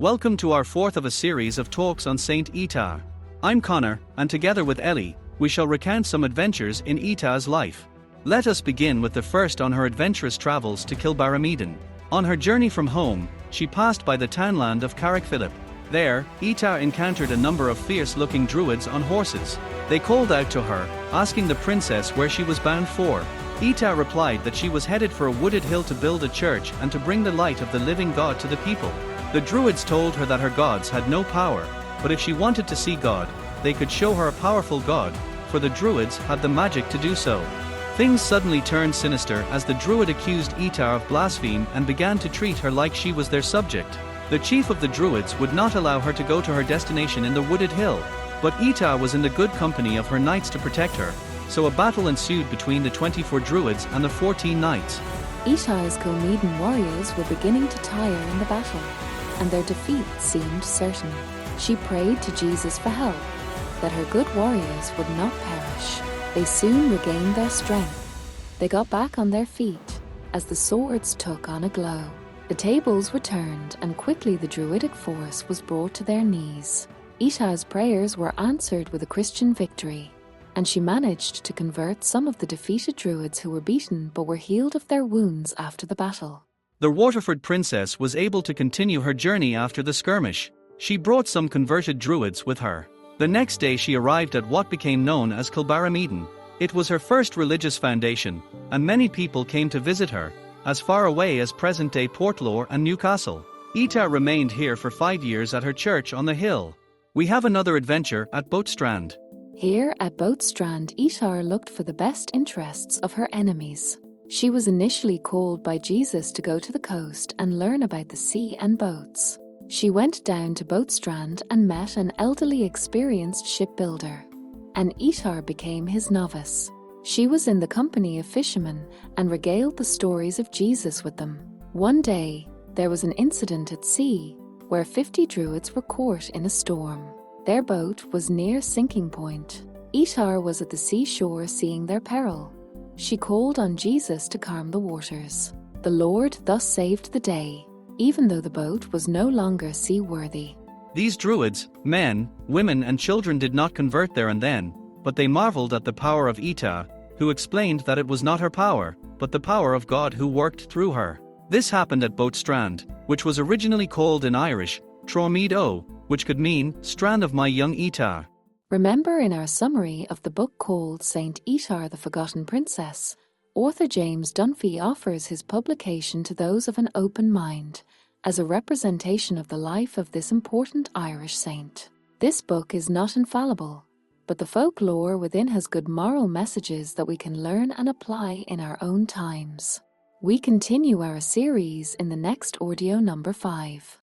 Welcome to our fourth of a series of talks on Saint Ita. I'm Connor, and together with Ellie, we shall recount some adventures in Ita's life. Let us begin with the first on her adventurous travels to Kilbarrameedon. On her journey from home, she passed by the townland of Carrickphilip. There, Ita encountered a number of fierce-looking druids on horses. They called out to her, asking the princess where she was bound for. Ita replied that she was headed for a wooded hill to build a church and to bring the light of the living God to the people. The druids told her that her gods had no power, but if she wanted to see God, they could show her a powerful god, for the druids had the magic to do so. Things suddenly turned sinister as the druid accused Ita of blasphemy and began to treat her like she was their subject. The chief of the druids would not allow her to go to her destination in the wooded hill, but Ita was in the good company of her knights to protect her, so a battle ensued between the 24 druids and the 14 knights. Ita's Kilmeedon warriors were beginning to tire in the battle, and their defeat seemed certain. She prayed to Jesus for help, that her good warriors would not perish. They soon regained their strength. They got back on their feet as the swords took on a glow. The tables were turned, and quickly the druidic force was brought to their knees. Ita's prayers were answered with a Christian victory, and she managed to convert some of the defeated druids who were beaten but were healed of their wounds after the battle. The Waterford Princess was able to continue her journey after the skirmish. She brought some converted druids with her. The next day she arrived at what became known as Kilbarrameedon. It was her first religious foundation, and many people came to visit her, as far away as present-day Portlore and Newcastle. Ita remained here for 5 years at her church on the hill. We have another adventure at Boatstrand. Here at Boatstrand, Ita looked for the best interests of her enemies. She was initially called by Jesus to go to the coast and learn about the sea and boats. She went down to Boatstrand and met an elderly experienced shipbuilder, and Ita became his novice. She was in the company of fishermen and regaled the stories of Jesus with them. One day, there was an incident at sea where 50 druids were caught in a storm. Their boat was near sinking point. Ita was at the seashore seeing their peril. She called on Jesus to calm the waters. The Lord thus saved the day, even though the boat was no longer seaworthy. These druids, men, women and children did not convert there and then, but they marveled at the power of Ita, who explained that it was not her power, but the power of God who worked through her. This happened at Boatstrand, which was originally called in Irish, Tromeed O, which could mean, Strand of my young Ita. Remember in our summary of the book called Saint Ita the Forgotten Princess, author James Dunphy offers his publication to those of an open mind, as a representation of the life of this important Irish saint. This book is not infallible, but the folklore within has good moral messages that we can learn and apply in our own times. We continue our series in the next audio number 5.